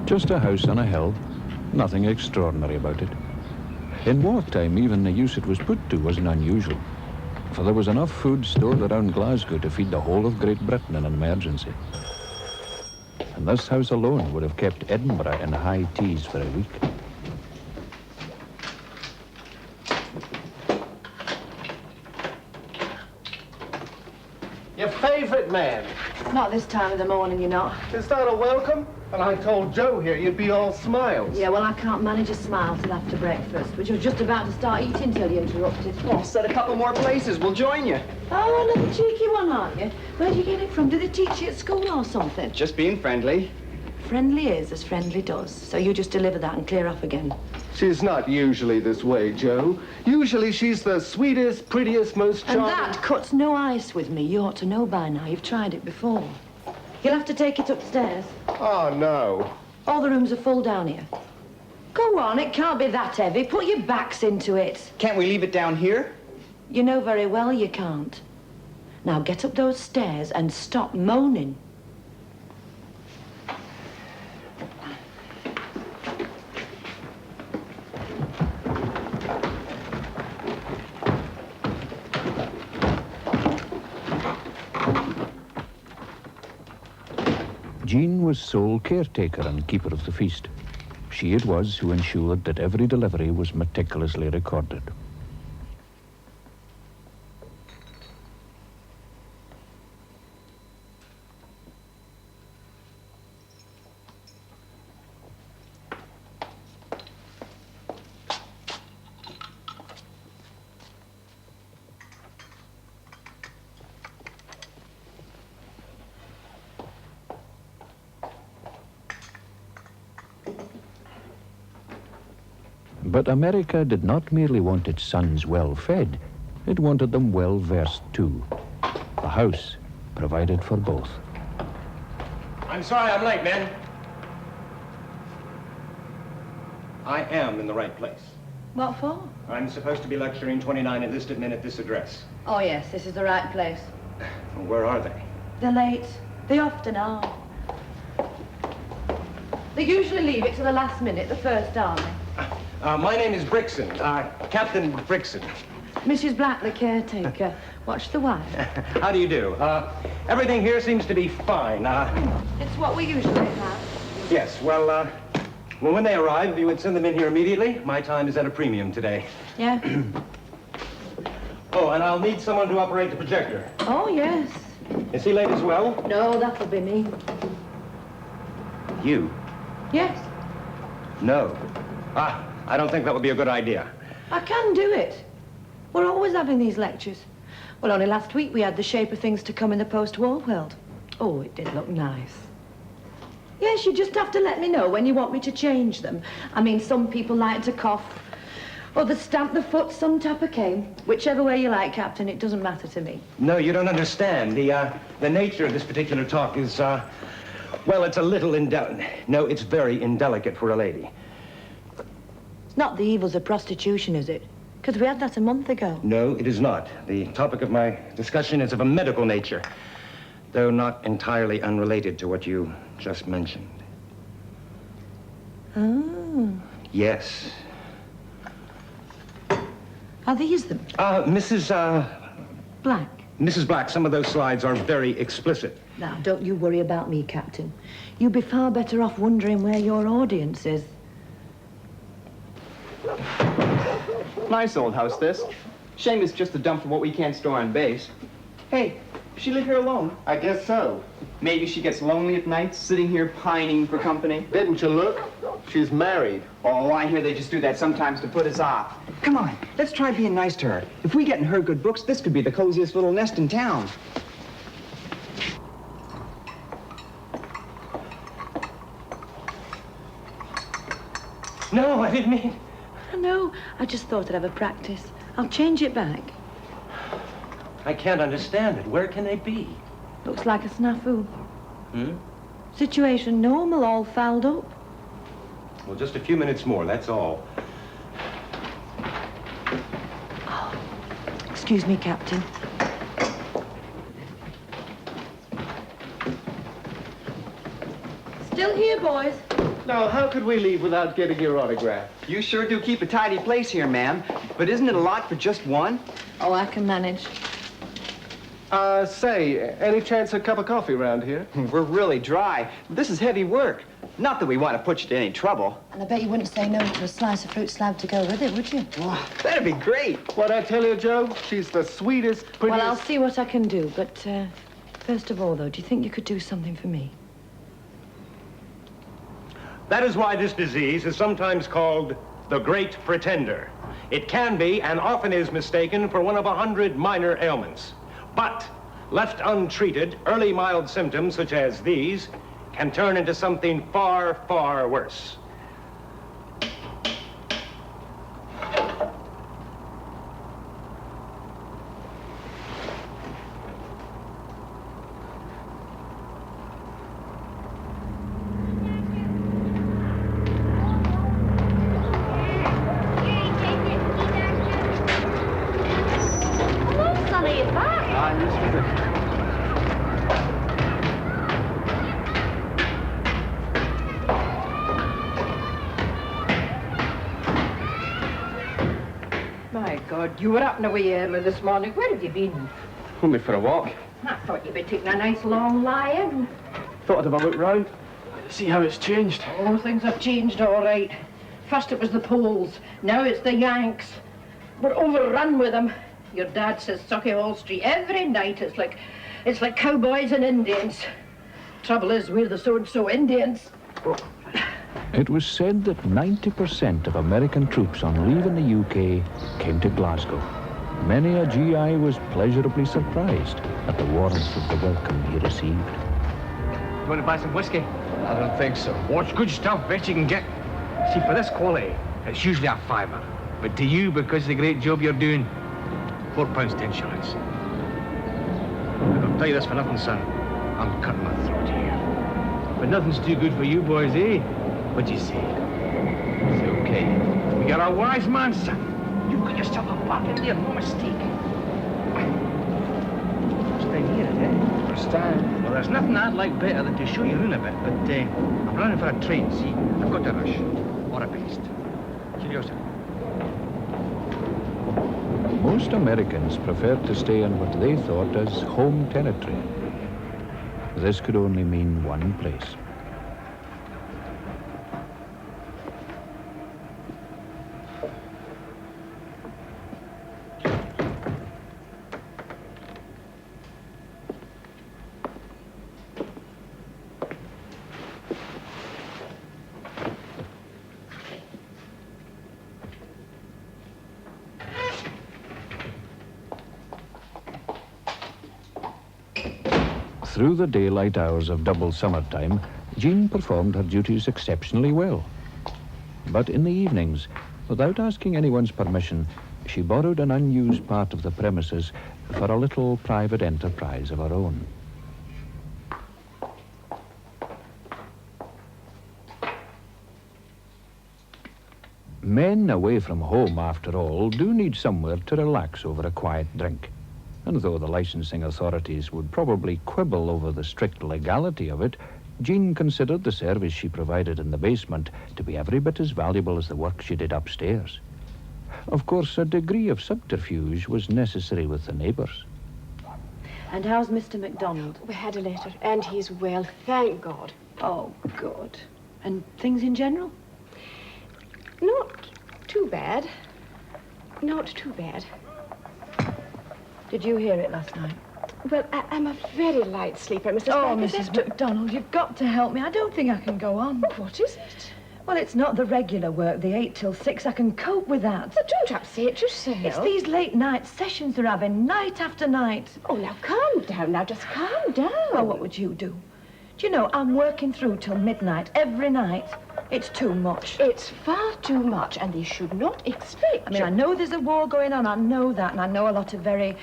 Just a house on a hill, nothing extraordinary about it. In wartime, even the use it was put to wasn't unusual, for there was enough food stored around Glasgow to feed the whole of Great Britain in an emergency. And this house alone would have kept Edinburgh in high teas for a week. Your favourite man. Not this time of the morning, you're not. Is that a welcome? And I told Joe here you'd be all smiles. Yeah, well, I can't manage a smile till after breakfast, which I was just about to start eating till you interrupted. Well, set a couple more places. We'll join you. Oh, another cheeky one, aren't you? Where'd you get it from? Did they teach you at school or something? Just being friendly. Friendly is as friendly does. So you just deliver that and clear off again. She's not usually this way, Joe. Usually she's the sweetest, prettiest, most charming... And that cuts no ice with me. You ought to know by now. You've tried it before. You'll have to take it upstairs. Oh, no. All the rooms are full down here. Go on, it can't be that heavy. Put your backs into it. Can't we leave it down here? You know very well you can't. Now get up those stairs and stop moaning. Jean was sole caretaker and keeper of the feast. She it was who ensured that every delivery was meticulously recorded. But America did not merely want its sons well-fed, it wanted them well-versed too. The house provided for both. I'm sorry I'm late, men. I am in the right place. What for? I'm supposed to be lecturing 29 enlisted men at this address. Oh, yes, this is the right place. Where are they? They're late. They often are. They usually leave it to the last minute, the first army. My name is Brixton, Captain Brixton. Mrs. Black, the caretaker. Watch the wife. How do you do? Everything here seems to be fine. It's what we usually have. Yes, well, when they arrive, if you would send them in here immediately, my time is at a premium today. Yeah? Oh, and I'll need someone to operate the projector. Oh, yes. Is he late as well? No, that'll be me. You? Yes. No. I don't think that would be a good idea. I can do it. We're always having these lectures. Well, only last week we had the shape of things to come in the post-war world. Oh, it did look nice. Yes, you just have to let me know when you want me to change them. I mean, some people like to cough, others stamp the foot, some tap a cane. Whichever way you like, Captain, it doesn't matter to me. No, you don't understand. The nature of this particular talk is, well, it's a little No, it's very indelicate for a lady. It's not the evils of prostitution, is it? Because we had that a month ago. No, it is not. The topic of my discussion is of a medical nature, though not entirely unrelated to what you just mentioned. Oh. Yes. Are these them? Mrs. Black. Mrs. Black, some of those slides are very explicit. Now, don't you worry about me, Captain. You'd be far better off wondering where your audience is. Nice old house, this. Shame it's just a dump for what we can't store on base. Hey, does she live here alone? I guess so. Maybe she gets lonely at night, sitting here pining for company. Didn't you look? She's married. Oh, I hear they just do that sometimes to put us off. Come on, let's try being nice to her. If we get in her good books, this could be the coziest little nest in town. No, I didn't mean... No, I just thought I'd have a practice. I'll change it back. I can't understand it. Where can they be? Looks like a snafu. Situation normal, all fouled up. Well, just a few minutes more, that's all. Oh, excuse me, Captain. Still here, boys. Now, how could we leave without getting your autograph? You sure do keep a tidy place here, ma'am. But isn't it a lot for just one? Oh, I can manage. Say, any chance of a cup of coffee around here? We're really dry. This is heavy work. Not that we want to put you to any trouble. And I bet you wouldn't say no to a slice of fruit slab to go with it, would you? Wow, that'd be great. What I tell you, Joe? She's the sweetest, prettiest... Well, I'll see what I can do, but first of all, though, do you think you could do something for me? That is why this disease is sometimes called the Great Pretender. It can be, and often is, mistaken for one of 100 minor ailments. But, left untreated, early mild symptoms such as these can turn into something far, far worse. My God, you were up and away early this morning. Where have you been? Only for a walk. I thought you'd be taking a nice long lie-in. Thought I'd have a look round. See how it's changed. Oh, things have changed all right. First it was the Poles, now it's the Yanks. We're overrun with them. Your dad says Sauchiehall Street every night. It's like cowboys and Indians. Trouble is, we're the so-and-so Indians. It was said that 90% of American troops on leave in the UK came to Glasgow. Many a GI was pleasurably surprised at the warmth of the welcome he received. You want to buy some whiskey? I don't think so. Oh, it's good stuff, best you can get. See, for this quality, it's usually a fiver. But to you, because of the great job you're doing, £4 10 shillings. Look, I'll tell you this for nothing, son. I'm cutting my throat here. But nothing's too good for you boys, eh? What'd you say? It's okay. You're a wise man, son. You've got yourself a bargain there, no mistake. Stay here, eh? Understand? Well, there's nothing I'd like better than to show you around a bit, but I'm running for a train, see? I've got to rush. All the best. Cheerio, sir. Most Americans preferred to stay in what they thought as home territory. This could only mean one place. Through the daylight hours of double summertime, Jean performed her duties exceptionally well. But in the evenings, without asking anyone's permission, she borrowed an unused part of the premises for a little private enterprise of her own. Men away from home, after all, do need somewhere to relax over a quiet drink. And though the licensing authorities would probably quibble over the strict legality of it, Jean considered the service she provided in the basement to be every bit as valuable as the work she did upstairs. Of course, a degree of subterfuge was necessary with the neighbours. And how's Mr. MacDonald? We had a letter, and he's well, thank God. Oh, good. And things in general? Not too bad. Not too bad. Did you hear it last night? Well, I'm a very light sleeper, Mrs. Oh, Packard. Mrs. MacDonald, you've got to help me. I don't think I can go on. What is it? Well, it's not the regular work, the 8 till 6. I can cope with that. Well, don't upset yourself. It's these late night sessions they're having, night after night. Oh, now calm down. Now just calm down. Well, what would you do? Do you know, I'm working through till midnight every night. It's too much. It's far too much, and they should not expect I mean, I know there's a war going on, I know that, and I know a lot of very,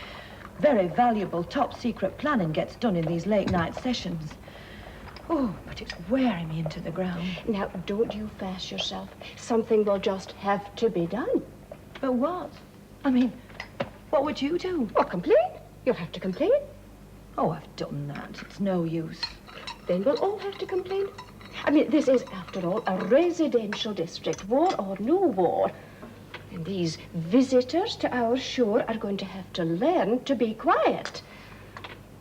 very valuable top-secret planning gets done in these late-night sessions. Oh, but it's wearing me into the ground. Now, don't you fash yourself. Something will just have to be done. But what? I mean, what would you do? Well, complain. You'll have to complain. Oh, I've done that. It's no use. Then we'll all have to complain. I mean, this is, after all, a residential district, war or no war. And these visitors to our shore are going to have to learn to be quiet.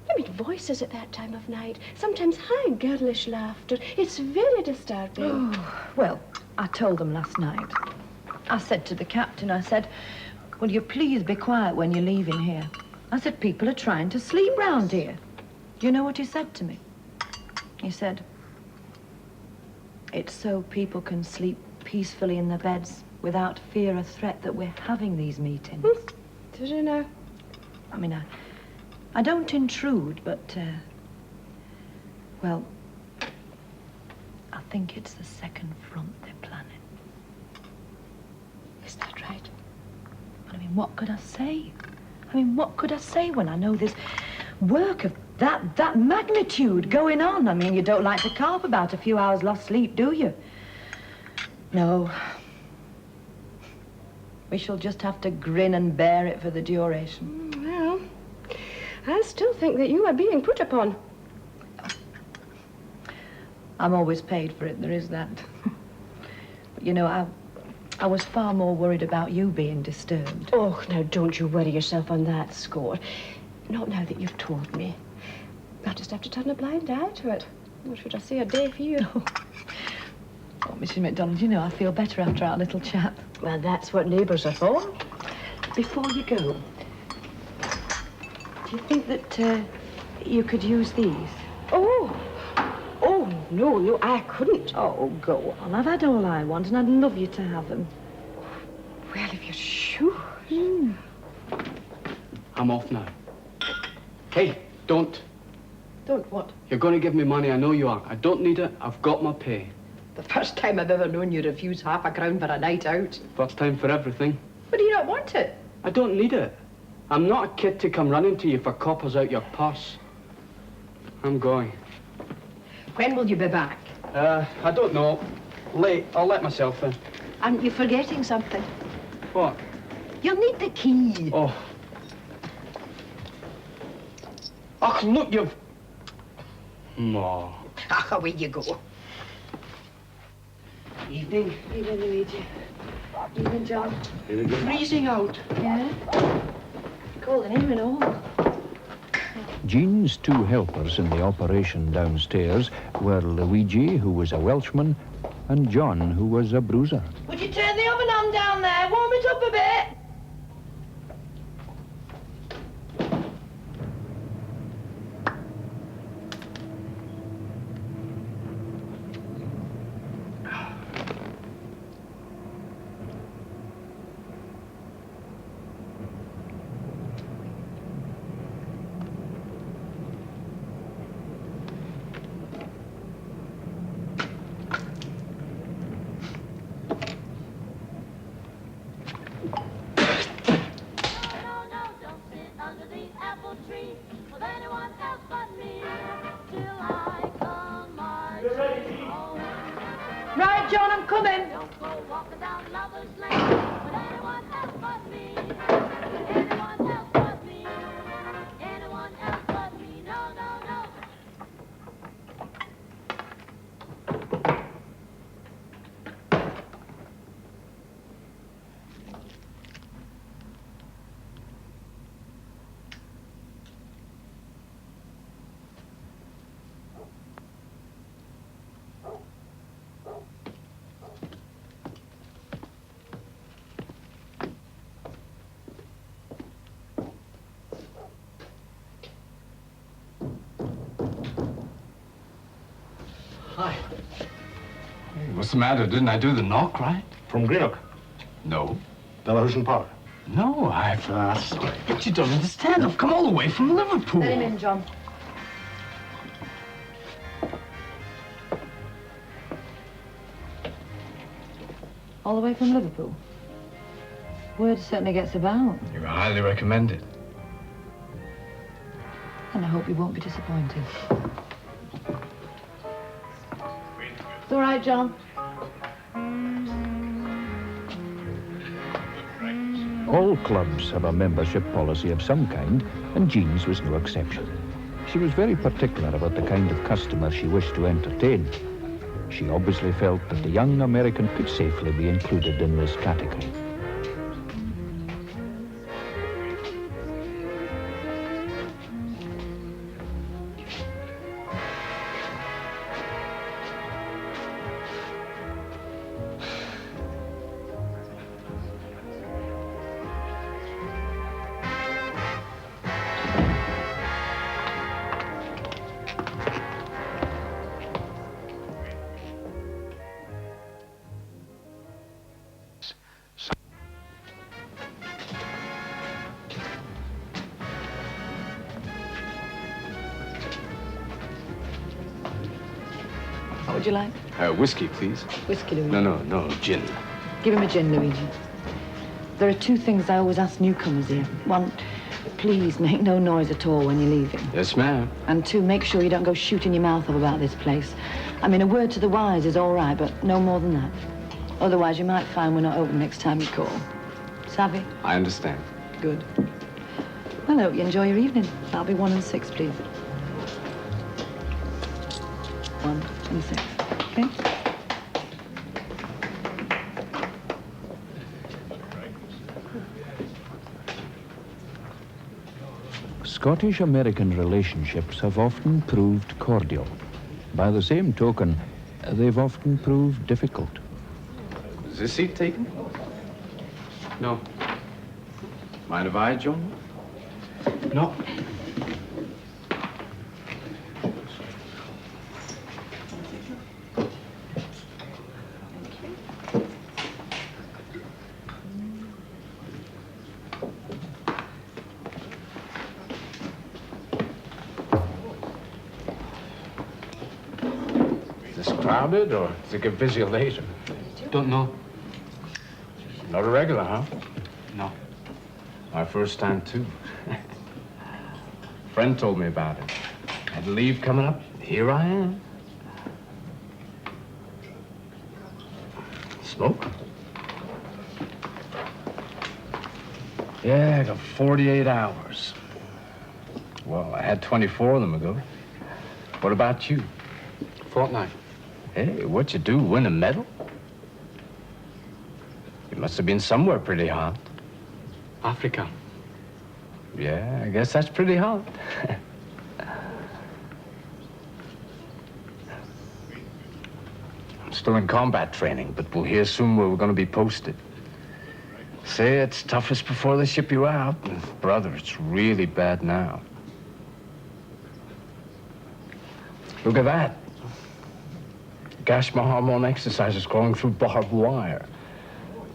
I mean, voices at that time of night, sometimes high girlish laughter. It's very disturbing. Oh, well, I told them last night. I said to the captain, I said, will you please be quiet when you're leaving here? I said, people are trying to sleep round here. Do you know what he said to me? He said, it's so people can sleep peacefully in their beds without fear or threat that we're having these meetings. Did you know? I mean, I don't intrude, but, well, I think it's the second front they're planning. Is that right? But I mean, what could I say? I mean, what could I say when I know this work of that magnitude going on? I mean, you don't like to carp about a few hours lost sleep, do you? No. We shall just have to grin and bear it for the duration. Well, I still think that you are being put upon. I'm always paid for it, there is that. But, you know, I was far more worried about you being disturbed. Oh, now don't you worry yourself on that score. Not now that you've told me. I'll just have to turn a blind eye to it. What should I say a day for you? Oh, Mrs. MacDonald, you know, I feel better after our little chat. Well, that's what neighbours are for. Before you go, do you think that you could use these? Oh, no, I couldn't. Oh, go on. I've had all I want, and I'd love you to have them. Well, if you're sure. I'm off now. Hey, don't. Don't what? You're going to give me money, I know you are. I don't need it, I've got my pay. The first time I've ever known you refuse half a crown for a night out. First time for everything. But do you not want it? I don't need it. I'm not a kid to come running to you for coppers out your purse. I'm going. When will you be back? I don't know. Late. I'll let myself in. Aren't you forgetting something? What? You'll need the key. Oh. Ach, look, you've... No. Ach, away you go. Evening. Evening, Luigi. Evening, John. Freezing out. Yeah? Cold in here and all. Jean's two helpers in the operation downstairs were Luigi, who was a Welshman, and John, who was a bruiser. Would you turn the oven on down there? Warm it up a bit. Right, John, I'm coming. Don't go walking down Lover's Lane with anyone else but me. Anyone else but me. Anyone else but me. No, no, no. Hi. What's the matter? Didn't I do the knock right? From Greenock, No. Belarusian power. No, I've... But you don't understand. I've come all the way from Liverpool. Let him in, John. All the way from Liverpool? Word certainly gets about. You highly recommend it. And I hope you won't be disappointed. It's all right, John. All clubs have a membership policy of some kind, and Jean's was no exception. She was very particular about the kind of customer she wished to entertain. She obviously felt that the young American could safely be included in this category. What would you like? Whiskey, please. Whiskey, Luigi. No, gin. Give him a gin, Luigi. There are two things I always ask newcomers here. One, please make no noise at all when you're leaving. Yes, ma'am. And two, make sure you don't go shooting your mouth off about this place. I mean, a word to the wise is all right, but no more than that. Otherwise, you might find we're not open next time you call. Savvy? I understand. Good. Well, I hope you enjoy your evening. That'll be 1 and 6, please. 1 and 6. Okay? Scottish-American relationships have often proved cordial. By the same token, they've often proved difficult. Is this seat taken? No. Mind if I join? No. Is this crowded, or does it get busier later? Don't know. Not a regular, huh? No. My first time, too. Friend told me about it. Had leave coming up. Here I am. Smoke? Yeah, I got 48 hours. Well, I had 24 of them ago. What about you? Fortnight. Hey, what'd you do, win a medal? You must have been somewhere pretty hot. Africa. Yeah, I guess that's pretty hot. I'm still in combat training, but we'll hear soon where we're going to be posted. Say it's toughest before they ship you out. Brother, it's really bad now. Look at that. Gashed my hormone exercises crawling through barbed wire.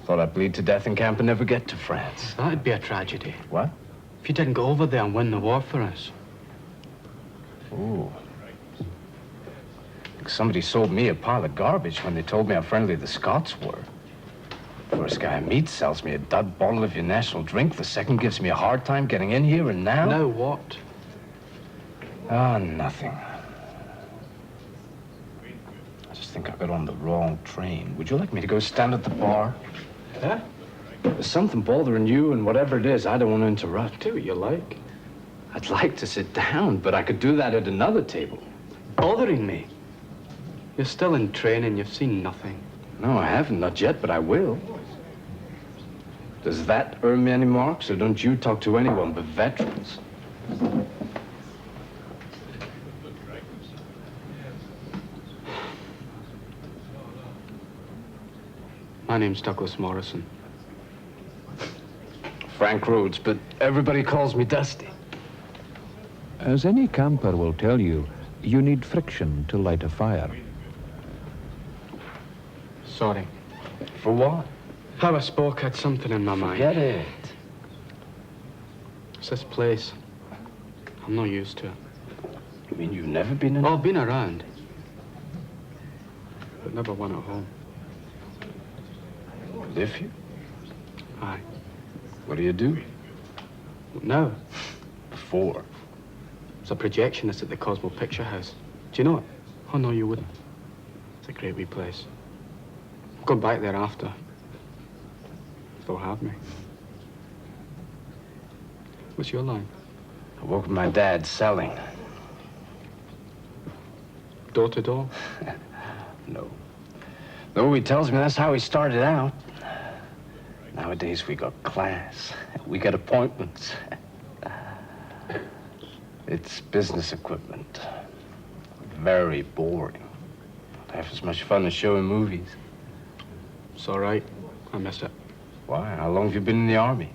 Thought I'd bleed to death in camp and never get to France. That'd be a tragedy. What? If you didn't go over there and win the war for us. Ooh. Somebody sold me a pile of garbage when they told me how friendly the Scots were. First guy I meet sells me a dud bottle of your national drink. The second gives me a hard time getting in here, and now... Now what? Ah, nothing. I just think I got on the wrong train. Would you like me to go stand at the bar? Huh? There's something bothering you, and whatever it is, I don't want to interrupt. Do what you like. I'd like to sit down, but I could do that at another table. Bothering me. You're still in training. You've seen nothing. No, I haven't. Not yet, but I will. Does that earn me any marks, or don't you talk to anyone but veterans? My name's Douglas Morrison. Frank Rhodes, but everybody calls me Dusty. As any camper will tell you, you need friction to light a fire. Sorry. For what? How I spoke had something in my mind. Get it. It's this place. I'm not used to it. You mean you've never been in? Oh, I've been around. But never one at home. Live here? Aye. What do you do? No. Before? It's a projectionist at the Cosmo Picture House. Do you know it? Oh, no, you wouldn't. It's a great wee place. I've gone back there after. If they'll have me. What's your line? I work with my dad selling. Door to door? No. Though he tells me that's how he started out. Nowadays, we got class. We got appointments. It's business equipment. Very boring. Not half as much fun as showing movies. It's all right. I miss it. Why? How long have you been in the Army?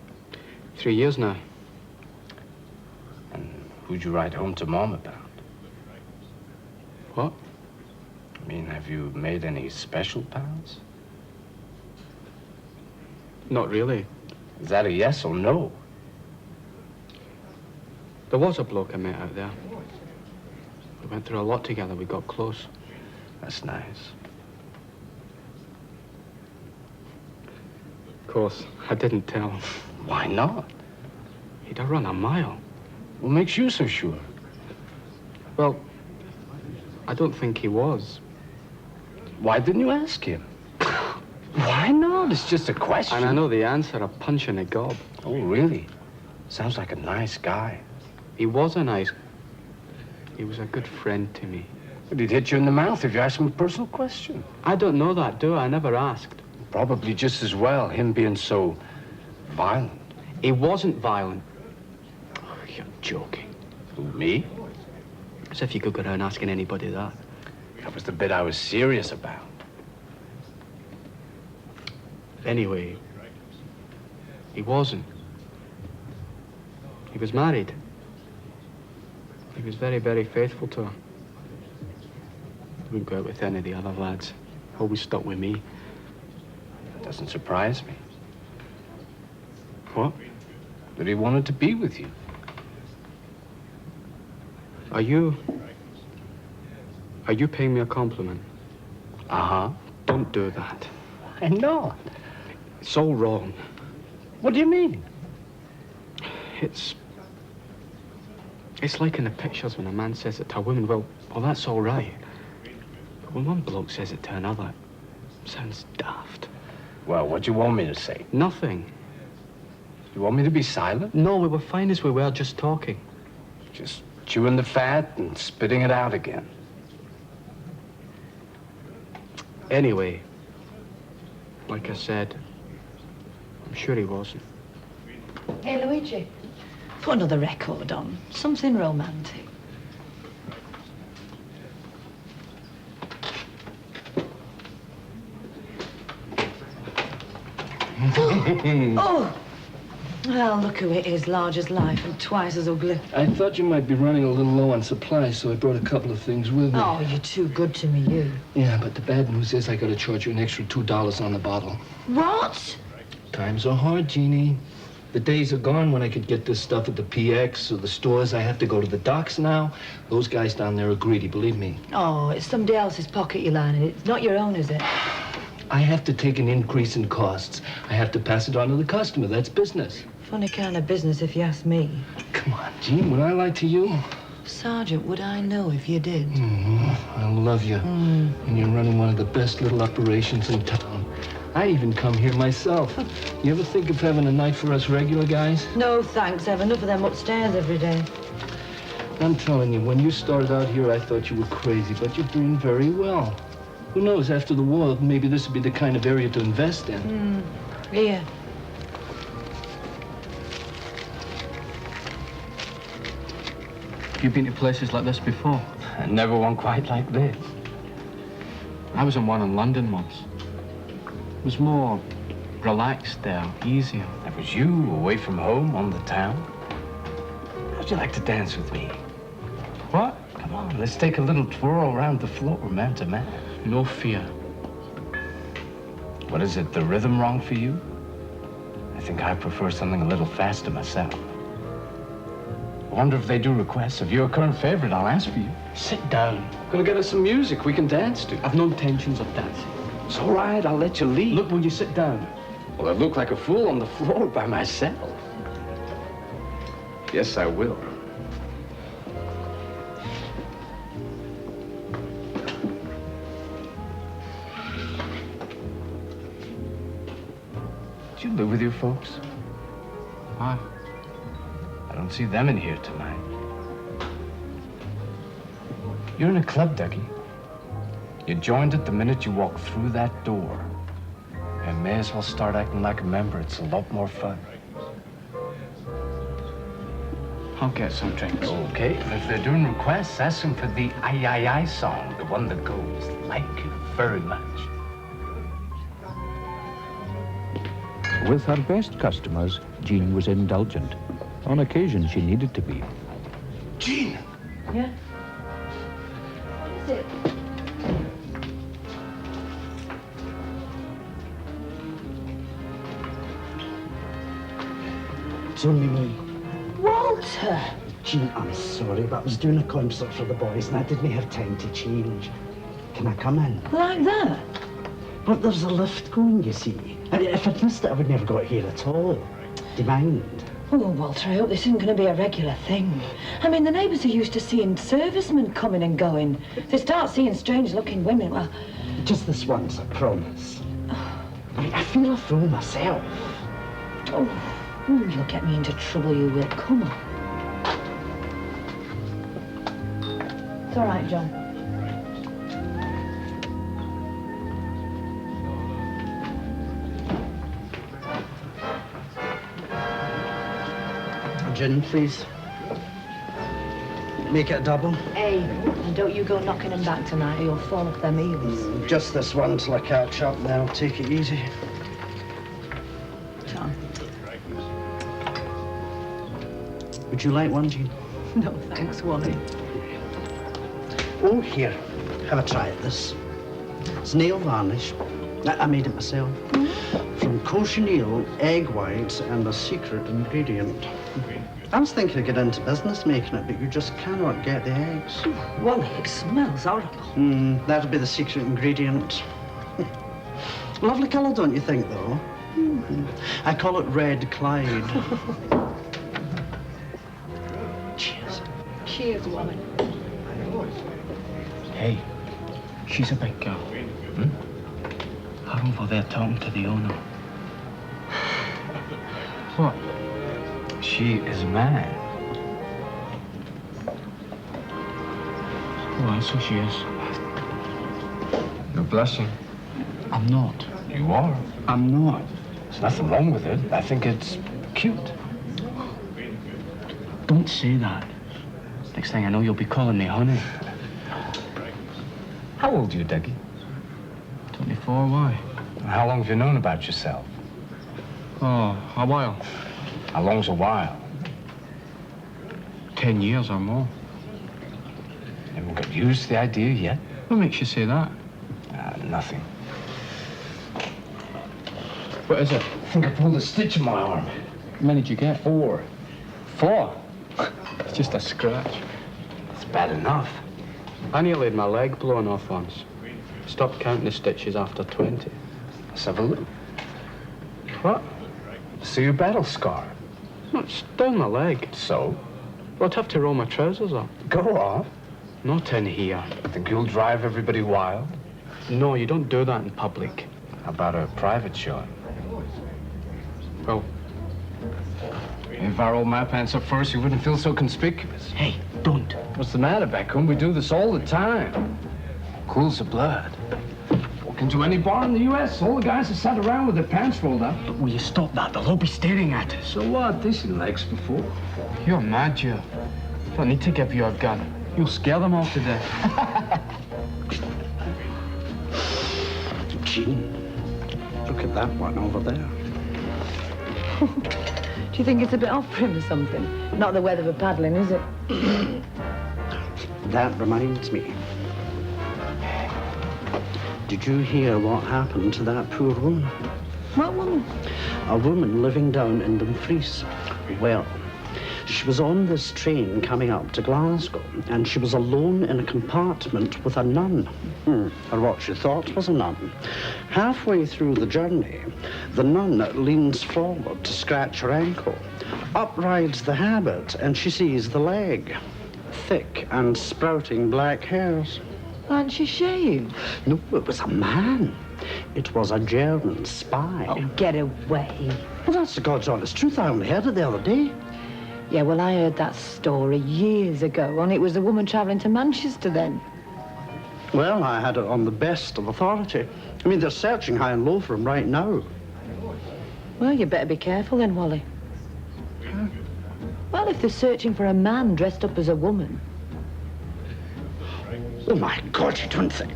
3 years now. And who'd you write home to Mom about? What? I mean, have you made any special pals? Not really. Is that a yes or no? There was a bloke I met out there. We went through a lot together. We got close. That's nice. Of course, I didn't tell him. Why not? He'd have run a mile. What makes you so sure? Well, I don't think he was. Why didn't you ask him? Why not? It's just a question. And I know the answer, a punch in the gob. Oh, really? Sounds like a nice guy. He was a nice... He was a good friend to me. But he'd hit you in the mouth if you asked him a personal question. I don't know that, do I? I never asked. Probably just as well, him being so violent. He wasn't violent. Oh, you're joking. Who, me? As if you could go around asking anybody that. That was the bit I was serious about. Anyway, he wasn't. He was married. He was very, very faithful to her. He wouldn't go out with any of the other lads. Always stuck with me. That doesn't surprise me. What? That he wanted to be with you. Are you paying me a compliment? Uh-huh. Don't do that. Why not? It's all wrong. What do you mean? It's like in the pictures when a man says it to a woman, well, that's all right. But when one bloke says it to another, it sounds daft. Well, what do you want me to say? Nothing. You want me to be silent? No, we were fine as we were, just talking. Just chewing the fat and spitting it out again. Anyway, like I said, I'm sure he wasn't. Hey, Luigi, put another record on. Something romantic. Oh! Well, look who it is, large as life and twice as ugly. I thought you might be running a little low on supplies, so I brought a couple of things with me. Oh, you're too good to me, you. Yeah, but the bad news is I gotta charge you an extra $2 on the bottle. What? Times are hard, Jeannie. The days are gone when I could get this stuff at the PX or the stores. I have to go to the docks now. Those guys down there are greedy, believe me. Oh, it's somebody else's pocket you're lining. It's not your own, is it? I have to take an increase in costs. I have to pass it on to the customer. That's business. Funny kind of business, if you ask me. Come on, Jean, would I lie to you? Sergeant, would I know if you did? I love you. And you're running one of the best little operations in town. I even come here myself. You ever think of having a night for us regular guys? No, thanks. I have enough of them upstairs every day. I'm telling you, when you started out here, I thought you were crazy, but you're doing very well. Who knows, after the war, maybe this would be the kind of area to invest in. Here. Have you been to places like this before? Never one quite like this. I was in one in London once. It was more relaxed there, easier. That was you, away from home, on the town. How'd you like to dance with me? What? Come on, let's take a little twirl around the floor, man to man. No fear. What is it, the rhythm wrong for you? I think I prefer something a little faster myself. I wonder if they do requests. If you're a current favorite, I'll ask for you. Sit down. Gonna get us some music we can dance to. I've no intentions of dancing. It's all right, I'll let you lead. Look, will you sit down? Well, I look like a fool on the floor by myself. Yes, I will. Do you live with your folks? Why? I don't see them in here tonight. You're in a club, Ducky. You joined it the minute you walked through that door. And may as well start acting like a member. It's a lot more fun. I'll get some drinks. Okay, and if they're doing requests, ask them for the Aye Aye Aye song, the one that goes, like you very much. With her best customers, Jean was indulgent. On occasion, she needed to be. Jean! Yeah? What is it? It's only me. Walter! Jean, I'm sorry, but I was doing a concert for the boys and I didn't have time to change. Can I come in? Like that? But there's a lift going, you see. And if I'd missed it, I would never got here at all. Do you mind? Oh, Walter, I hope this isn't going to be a regular thing. I mean, the neighbours are used to seeing servicemen coming and going. If they start seeing strange-looking women, well... Just this once, I promise. I feel a fool myself. Oh, you'll get me into trouble, you will. Come on. It's all right, John. Gin, please. Make it a double. Hey, and don't you go knocking them back tonight or you'll fall off them heels. Just this one till I catch up, then I'll take it easy. John. Would you like one, Jean? No, thanks, Wally. Oh, here. Have a try at this. It's nail varnish. I made it myself. From cochineal, egg whites, and a secret ingredient. I was thinking of getting into business making it, but you just cannot get the eggs. Wally, it smells horrible. That'll be the secret ingredient. Lovely colour, don't you think, though? I call it Red Clyde. Cheers. Cheers, Wally. Hey, she's a big girl. Her over there talking to the owner. What? She is mad. Oh, so she is. You're blushing. I'm not. You are. I'm not. There's nothing wrong with it. I think it's cute. Don't say that. Next thing I know, you'll be calling me honey. How old are you, Dougie? 24, why? How long have you known about yourself? Oh, a while. How long's a while? 10 years or more. Haven't got used to the idea yet? What makes you say that? Nothing. What is it? I think I pulled a stitch in my arm. How many did you get? 4. 4? It's just a scratch. It's bad enough. I nearly had my leg blown off once. Stopped counting the stitches after 20. Let's have a look. What? See your battle scar. No, it's down my leg. So? Well, I'd have to roll my trousers up. Go on. Not in here. Think you'll drive everybody wild? No, you don't do that in public. How about a private shot? Well, If I rolled my pants up first, you wouldn't feel so conspicuous. hey, don't. What's the matter back home? We do this all the time. Cools the blood. Walk into any bar in the U.S., all the guys are sat around with their pants rolled up. But will you stop that? They'll all be staring at us. So what? They seen legs before. You're mad, Joe. Don't need to give you a gun. You'll scare them all to death. Jean, look at that one over there. Do you think it's a bit off for him or something? Not the weather for paddling, is it? That reminds me. Did you hear what happened to that poor woman? What woman? A woman living down in Dumfries. Well, she was on this train coming up to Glasgow, and she was alone in a compartment with a nun, or what she thought was a nun. Halfway through the journey, the nun leans forward to scratch her ankle. Up rides the habit, and she sees the leg. Thick and sprouting black hairs. Aren't she shaved? No, it was a man. It was a German spy. Oh, get away. Well, that's the God's honest truth. I only heard it the other day. Yeah, well, I heard that story years ago, and it was a woman travelling to Manchester then. Well, I had it on the best of authority. I mean, they're searching high and low for him right now. Well, you better be careful then, Wally. Well, if they're searching for a man dressed up as a woman. Oh, my God, you don't think...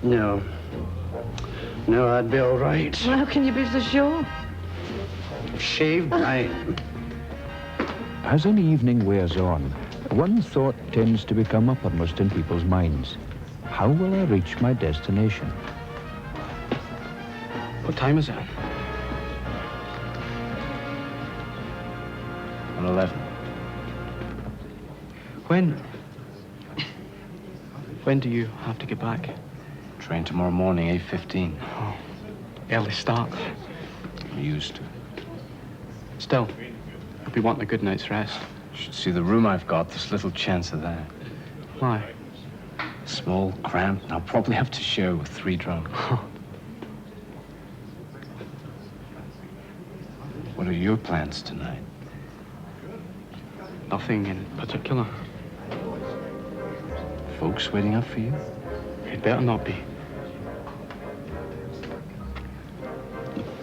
No. No, I'd be all right. Well, how can you be so sure? I've shaved mine. As an evening wears on, one thought tends to become uppermost in people's minds. How will I reach my destination? What time is it? 11. When do you have to get back? Train tomorrow morning, 8:15. Oh, early start. I'm used to. Still, I'll be wanting a good night's rest. You should see the room I've got. There's little chance of that. Why? Small, cramped, and I'll probably have to share with 3 drunks. What are your plans tonight? Nothing in particular. Folks waiting up for you? It better not be.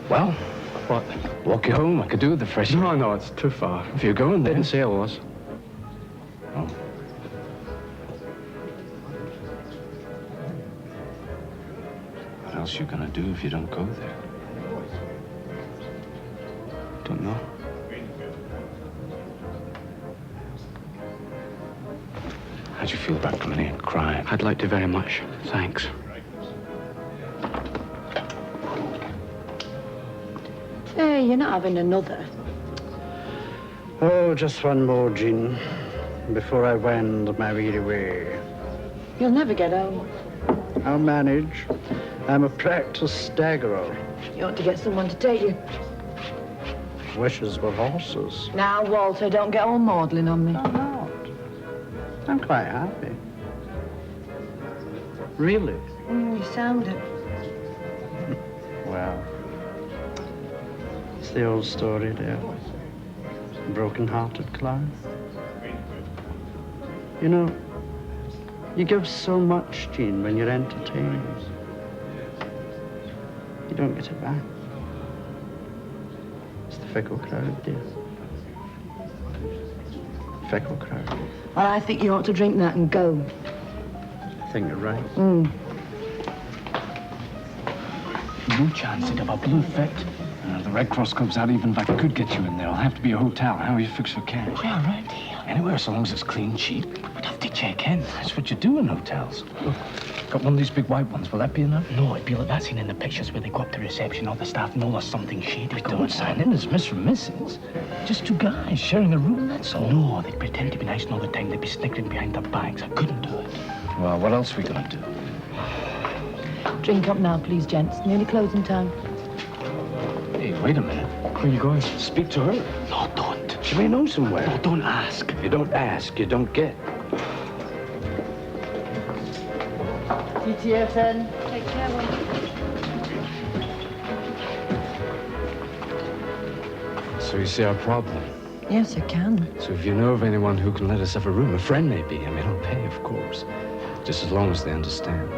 Well, what? Walk you home. I could do with the fresh air. No, it's too far. If you're going, then... Didn't say it was. Oh. What else you gonna do if you don't go there? Don't know. How'd you feel about coming here and crying? I'd like to very much. Thanks. Hey, you're not having another. Oh, just one more, Jean, before I wend my weary way. You'll never get home. I'll manage. I'm a practiced staggerer. You ought to get someone to take you. Wishes were horses. Now, Walter, don't get all maudlin on me. I'm not. I'm quite happy. Really? You sound it. Well, it's the old story, dear. Broken-hearted clown. You know, you give so much, Jean, when you're entertained. You don't get it back. It's the fickle crowd, dear. Fickle crowd. Well, I think you ought to drink that and go. I think you're right. No chance they'd have a blue fit. The Red Cross Club's out even if I could get you in there. It'll have to be a hotel. How are you fixed for cash? Yeah, right here. Anywhere, so long as it's clean, cheap. We'd have to check in. That's what you do in hotels. Look, got one of these big white ones. Will that be enough? No, it'd be like that scene in the pictures where they go up to reception, all the staff know there's something shady. We don't sign in as Mr. and Mrs. Just 2 guys sharing a room, that's all. No, they'd pretend to be nice and all the time. They'd be snickering behind their backs. I couldn't do it. Well, what else are we gonna do? Drink up now, please, gents. Nearly closing time. Hey, wait a minute. Where are you going? Speak to her. No, don't. She may know somewhere. No, don't ask. If you don't ask, you don't get. TTFN. Take care, one. So you see our problem. Yes, I can. So if you know of anyone who can let us have a room, a friend maybe, I mean, I'll pay, of course. Just as long as they understand.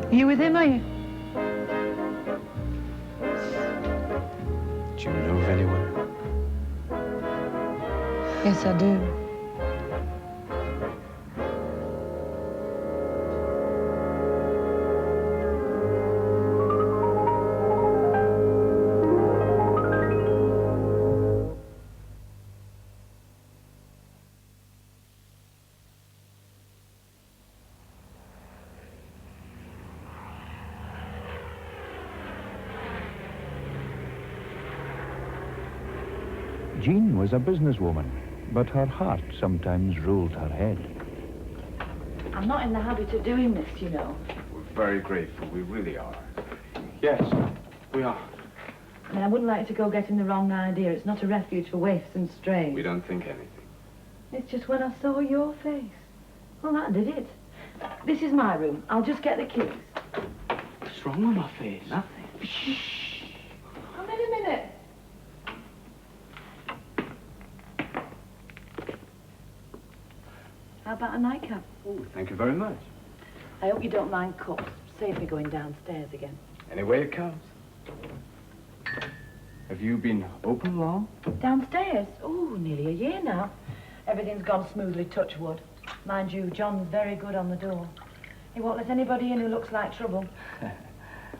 Are you with him, are you? Do you know of anywhere? Yes, I do. Jean was a businesswoman, but her heart sometimes ruled her head. I'm not in the habit of doing this, you know. We're very grateful. We really are. Yes, we are. I mean, I wouldn't like to go getting the wrong idea. It's not a refuge for waifs and strays. We don't think anything. It's just when I saw your face. Well, that did it. This is my room. I'll just get the keys. What's wrong with my face? Nothing. Shh. Come in a minute. Have about a nightcap? Oh, thank you very much. I hope you don't mind cups. Save me going downstairs again. Any way it comes. Have you been open long? Downstairs? Oh, nearly a year now. Everything's gone smoothly, touch wood. Mind you, John's very good on the door. He won't let anybody in who looks like trouble.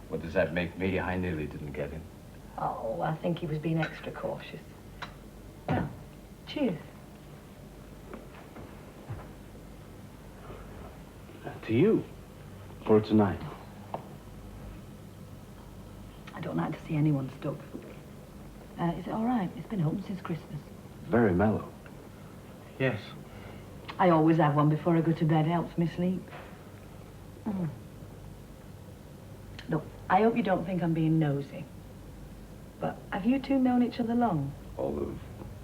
What does that make me? I nearly didn't get in. Oh, I think he was being extra cautious. Well, cheers. To you. For tonight. I don't like to see anyone stuck. Is it all right? It's been open since Christmas. Very mellow. Yes. I always have one before I go to bed. It helps me sleep. Look, I hope you don't think I'm being nosy. But have you two known each other long? All of,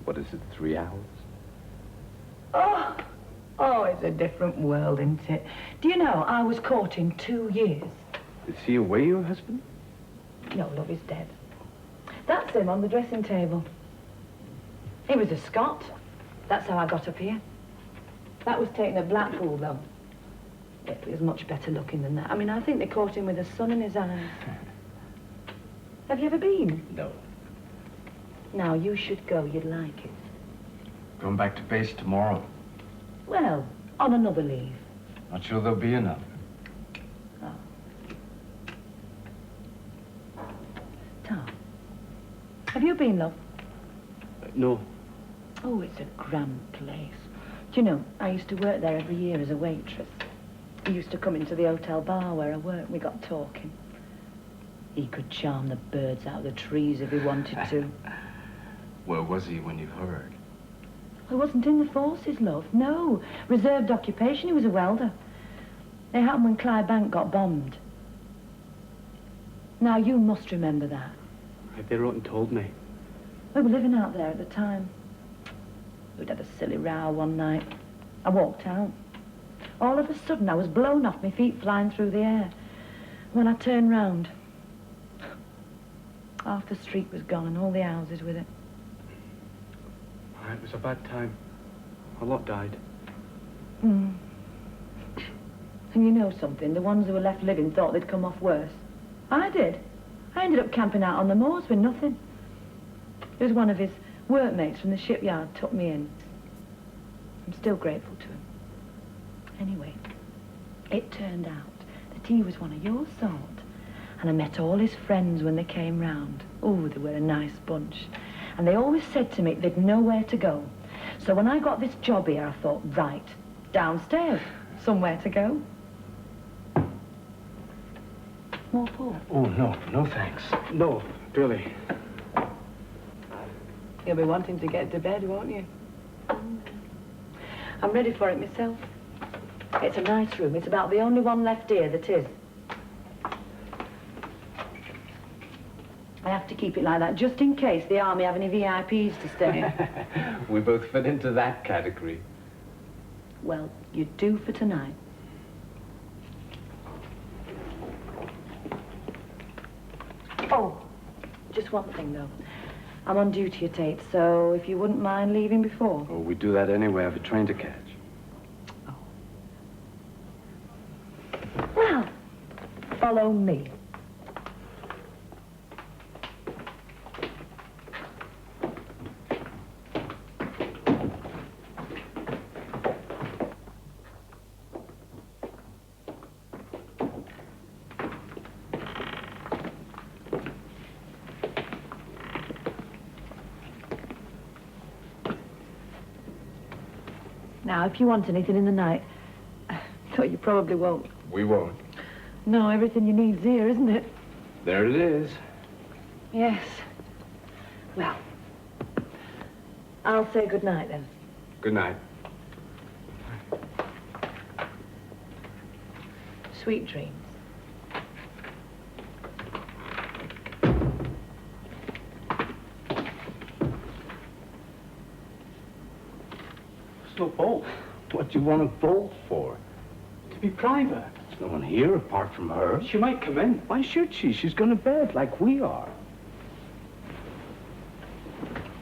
what is it, 3 hours? Oh, it's a different world, isn't it? Do you know, I was courting 2 years. Is he away, your husband? No, love, he's dead. That's him on the dressing table. He was a Scot. That's how I got up here. That was taken at Blackpool, though. Yet he was much better looking than that. I mean, I think they caught him with the sun in his eyes. Have you ever been? No. Now, you should go. You'd like it. Going back to base tomorrow. Well, on another leave. Not sure there'll be another. Oh. Tom, have you been, love? No. Oh, it's a grand place. Do you know, I used to work there every year as a waitress. He used to come into the hotel bar where I worked. We got talking. He could charm the birds out of the trees if he wanted to. Where was he when you heard? I wasn't in the forces, love. No. Reserved occupation. He was a welder. It happened when Clydebank got bombed. Now, you must remember that. They wrote and told me. We were living out there at the time. We'd had a silly row one night. I walked out. All of a sudden, I was blown off my feet, flying through the air. When I turned round, half the street was gone and all the houses with it. It was a bad time. A lot died. And you know something? The ones who were left living thought they'd come off worse. I did. I ended up camping out on the moors with nothing. It was one of his workmates from the shipyard took me in. I'm still grateful to him. Anyway, it turned out that he was one of your sort. And I met all his friends when they came round. Oh, they were a nice bunch. And they always said to me they'd know where to go. So when I got this job here, I thought, right, downstairs, somewhere to go. More port? Oh, no. No, thanks. No, really. You'll be wanting to get to bed, won't you? I'm ready for it myself. It's a nice room. It's about the only one left here that is. I have to keep it like that, just in case the army have any VIPs to stay. We both fit into that category. Well, you do for tonight. Oh, just one thing, though. I'm on duty at 8, so if you wouldn't mind leaving before. Oh, we do that anyway. I have a train to catch. Well, follow me. Now, if you want anything in the night, though you probably won't. We won't. No, everything you need's here, isn't it? There it is. Yes. Well, I'll say good night then. Good night. Sweet dreams. No bolt. What do you want a bolt for? To be private. There's no one here apart from her. She might come in. Why should she? She's going to bed like we are.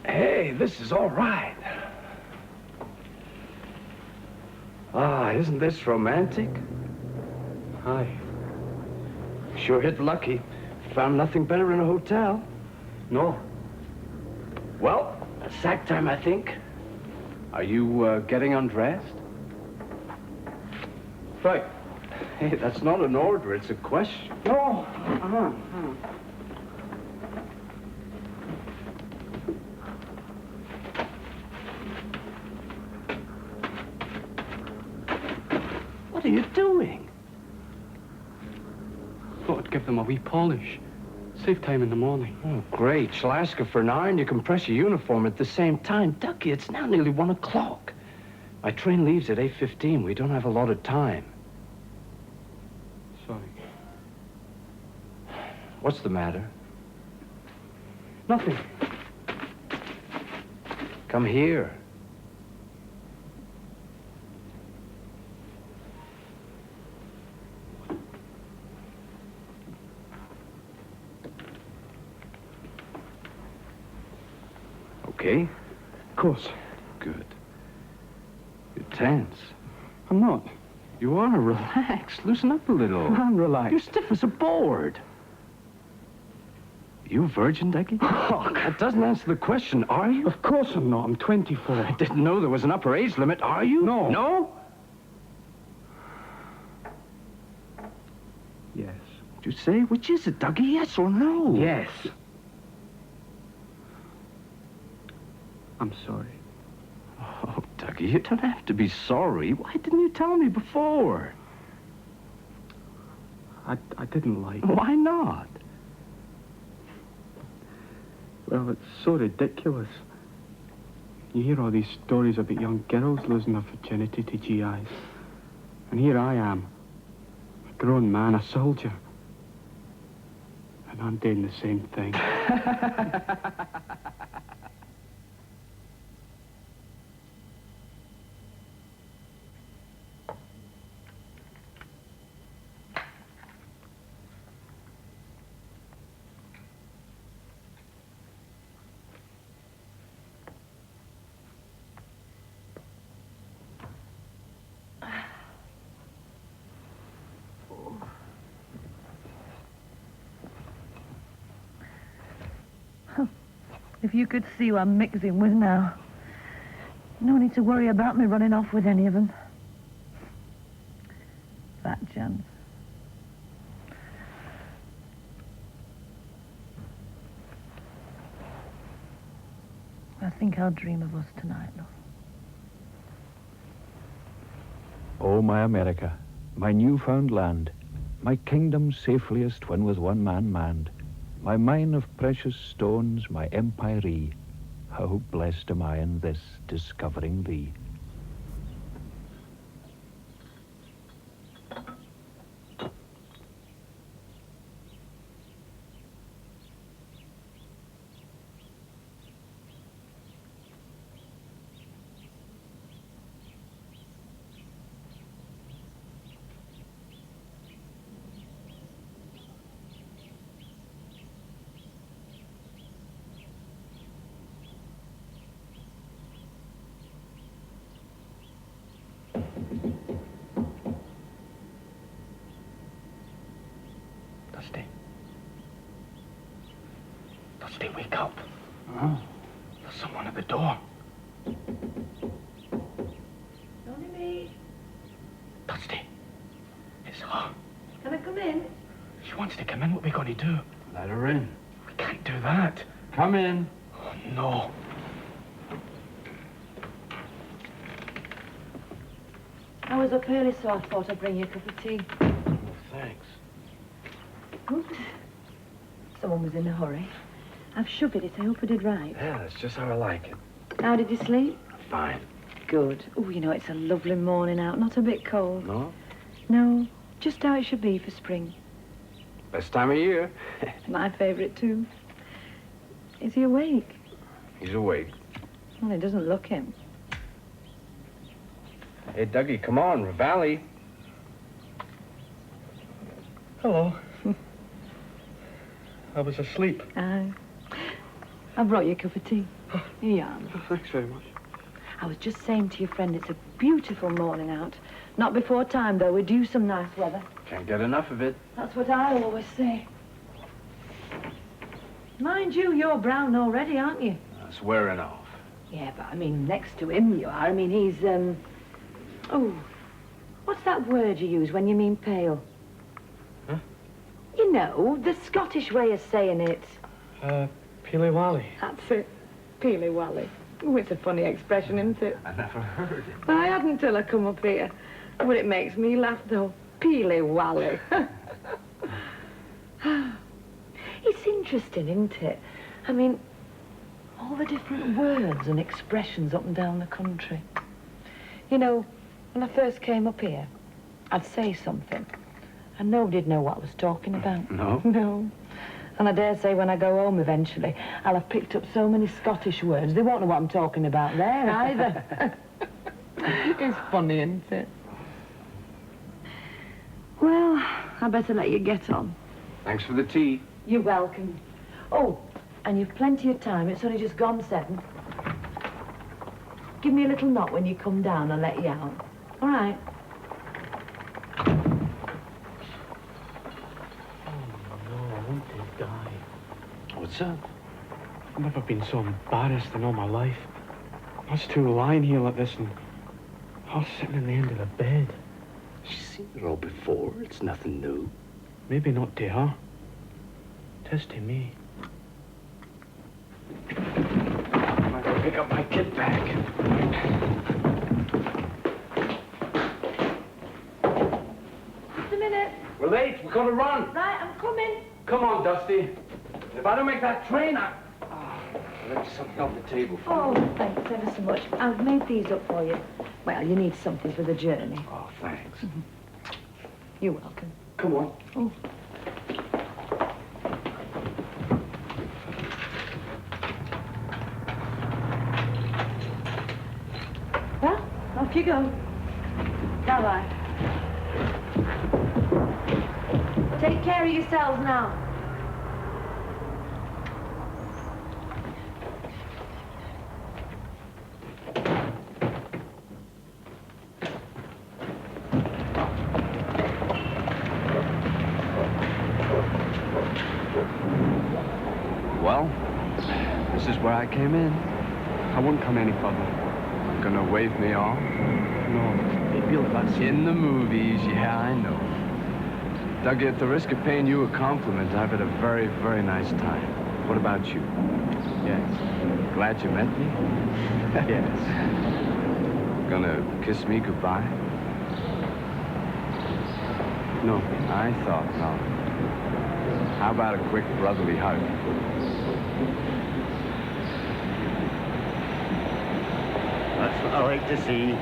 Hey, this is all right. Ah, isn't this romantic? Hi. Sure hit lucky. Found nothing better in a hotel. No. Well, sack time, I think. Are you getting undressed? Right. Hey, that's not an order, it's a question. No. What are you doing? Thought I'd give them a wee polish. Save time in the morning. Oh, great. Shall I ask her for an iron? You can press your uniform at the same time. Ducky, it's now nearly 1 o'clock. My train leaves at 8:15. We don't have a lot of time. Sorry. What's the matter? Nothing. Come here. Okay? Of course. Good. You're tense. I'm not. You are. Relax. Loosen up a little. I'm relaxed. You're stiff as a board. You virgin, Ducky? Oh, That doesn't answer the question, are you? of course I'm not. I'm 24. I didn't know there was an upper age limit, are you? No. No? Yes. Did you say which is it, Dougie? Yes or no? Yes. I'm sorry. Oh, Dougie, you don't have to be sorry. Why didn't you tell me before? I didn't like it. Why not? Well, it's so ridiculous. You hear all these stories about young girls losing their virginity to GIs. And here I am, a grown man, a soldier. And I'm doing the same thing. If you could see who I'm mixing with now. No need to worry about me running off with any of them. Fat chance. I think I'll dream of us tonight, love. Oh, my America, my newfound land, my kingdom safeliest when with one man manned, my mine of precious stones, my empire-y, how blessed am I in this, discovering thee. Dusty, wake up. Oh. There's someone at the door. Only me. Dusty, it's her. Can I come in? She wants to come in. What are we going to do? Let her in. We can't do that. Come in. Oh, no. I was up early, so I thought I'd bring you a cup of tea. Oh, thanks. Someone was in a hurry. I've sugared it. I hope I did right. Yeah, that's just how I like it. How did you sleep? Fine. Good. Oh, you know, it's a lovely morning out. Not a bit cold. No? No. Just how it should be for spring. Best time of year. My favourite, too. Is he awake? He's awake. Well, he doesn't look him. Hey, Dougie, come on, Valley. Hello. I was asleep. I brought you a cup of tea. Here you are. Oh, thanks very much. I was just saying to your friend, it's a beautiful morning out. Not before time, though. We're due some nice weather. Can't get enough of it. That's what I always say. Mind you, you're brown already, aren't you? It's wearing off. Yeah, but I mean, next to him you are. I mean, he's, oh, what's that word you use when you mean pale? Huh? You know, the Scottish way of saying it. Peely Wally. That's it. Peely Wally. Oh, it's a funny expression, isn't it? I never heard it. Well, I hadn't till I come up here. But it makes me laugh, though. Peely Wally. It's interesting, isn't it? I mean, all the different words and expressions up and down the country. You know, when I first came up here, I'd say something, and nobody'd know what I was talking about. No? No. And I dare say when I go home eventually, I'll have picked up so many Scottish words, they won't know what I'm talking about there either. It's funny, isn't it? Well, I better let you get on. Thanks for the tea. You're welcome. Oh, and you've plenty of time. It's only just gone 7. Give me a little knock when you come down. I'll let you out. All right. Die. What's up? I've never been so embarrassed in all my life. Us two lying here like this and her sitting in the end of the bed. She's seen it all before. It's nothing new. Maybe not to her. Tis to me. I'm gonna go pick up my kit bag. Just a minute. We're late. We've got to run. Right, I'm coming. Come on, Dusty. If I don't make that train, I'll let something off the table for Oh, you. thanks ever so much. I've made these up for you. Well, you need something for the journey. Oh, thanks. You're welcome. Come on. Oh. Well, off you go. Bye-bye. Take care of yourselves now. Well, this is where I came in. I won't come any further. Gonna wave me off? No, it'd be like that In the movies, yeah, I know. Dougie, at the risk of paying you a compliment, I've had a very, very nice time. What about you? Yes. Glad you met me? Yes. Gonna kiss me goodbye? No. I thought not. How about a quick brotherly hug? That's what I like to see.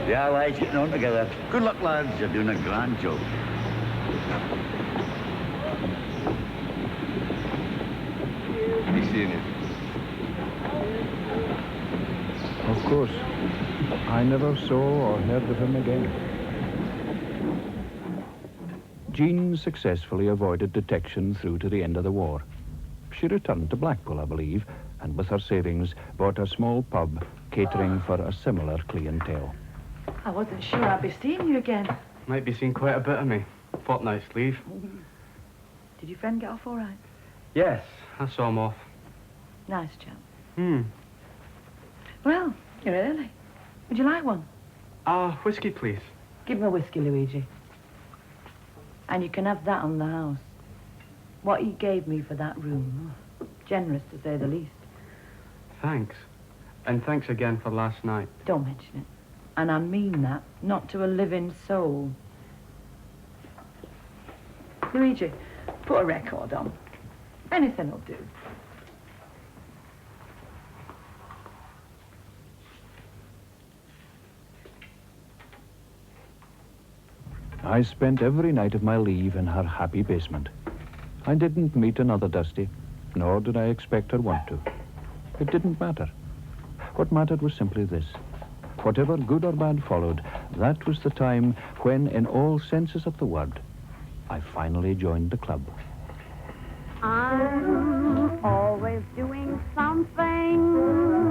The allies getting on together. Good luck, lads. You're doing a grand job. Be seeing you. Of course, I never saw or heard of him again. Jean successfully avoided detection through to the end of the war. She returned to Blackpool, I believe, and with her savings bought a small pub catering for a similar clientele. I wasn't sure I'd be seeing you again. Might be seeing quite a bit of me. Fortnight's leave. Did your friend get off all right? Yes, I saw him off. Nice chap. Hmm. Well, you're early. Would you like one? Whiskey, please. Give him a whiskey, Luigi. And you can have that on the house. What he gave me for that room. Generous, to say the least. Thanks. And thanks again for last night. Don't mention it. And I mean that, not to a living soul. Luigi, put a record on. Anything will do. I spent every night of my leave in her happy basement. I didn't meet another Dusty, nor did I expect her want to. It didn't matter. What mattered was simply this. Whatever good or bad followed, that was the time when, in all senses of the word, I finally joined the club. I'm always doing something